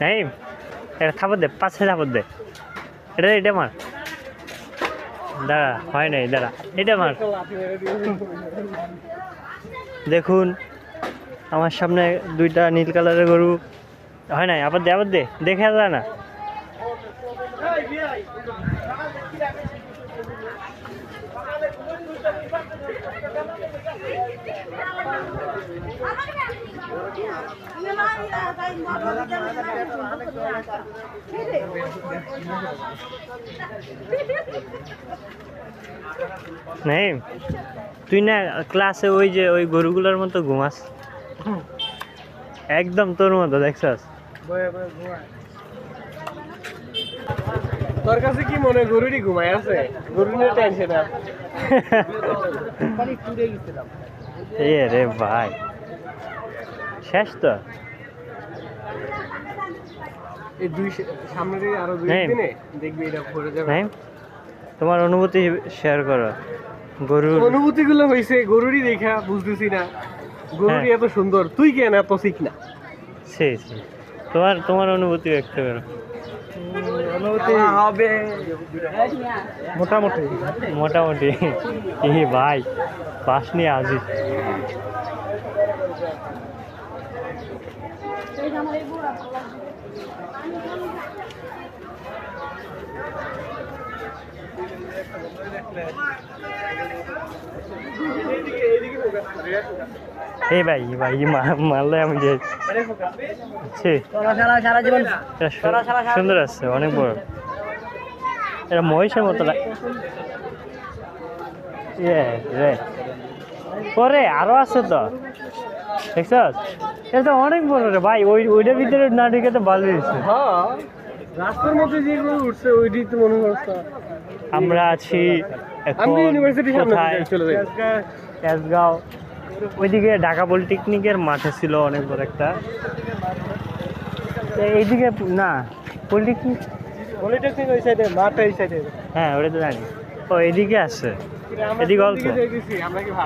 নাই এটা থাপড় দে, 5-6 থাপড় দে। এটা মার, দাঁড়া হয় নাই, দাঁড়া এটা মার। দেখুন আমার সামনে 2টা নীল কালারের গরু, হয় নাই, আবার দে, দেখে যায় না। নেই তুই না ক্লাসে ওই গরুগুলোর মতো ঘুমাস, একদম তোর মতো দেখছস। তোর কাছে কি মনে গরুরই ঘুমায় আছে? গরু নিয়ে টেনশন আছে। এ রে ভাই শেষ তো। এই সামনে আরো 2 দিনে দেখবি এটা ভরে যাবে। তোমার অনুভূতি শেয়ার করো। গরুর অনুভূতিগুলো হইছে গরুরই দেখা বুঝতেছি না, গরুরই এত সুন্দর, তুই কেন এত ঠিক না? সেই তোমার অনুভূতি ব্যক্ত করো। অনুভূতি হবে মোটামুটি এই ভাই পাস নিয়ে আজি। এই ভাই মারলে আমি সুন্দর আছে, অনেক বড়। এটা মহিষের মতো পরে আরো আছে তো, দেখছ? এটা তো অনেক বড় রে ভাই, ওইটার ভিতরে না ঢুকে তো ভালো হয়েছে। রাস্তার মধ্যে যেগুলো উঠছে ওইটাই তো মনে হচ্ছে। আমরা আছি তেজগাঁও, ওইদিকে ঢাকা পলিটেকনিকের মাঠে ছিল অনেক বড় একটা। এইদিকে না পলিটেকনিক ওই সাইডে, মাঠ এই সাইডে। হ্যাঁ ওটা তো জানি। ও এদিকে আছে, এদিকে অল্প,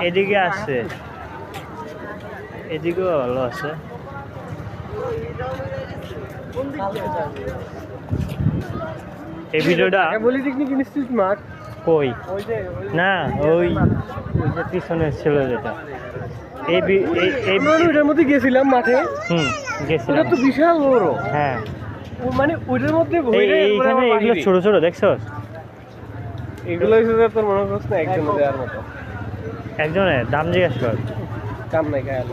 এদিকে আছে, এদিকেও ভালো আছে। এই ভিডিওটা পলিটেকনিক ইনস্টিটিউট মাঠ কই না, ওই যে পিছনে ছিল যেটা, ওইটার মধ্যে গেছিলাম মাঠে। গেছিলাম তো বিশাল বড়। হ্যাঁ মানে ওইটার মধ্যে এইখানে এগুলো ছোট ছোট দেখছো, এগুলো হিসেবে তোর মনে করছ না একজন দেওয়ার মতো? একজনের দাম জিজ্ঞেস কর, কাম নাই খায়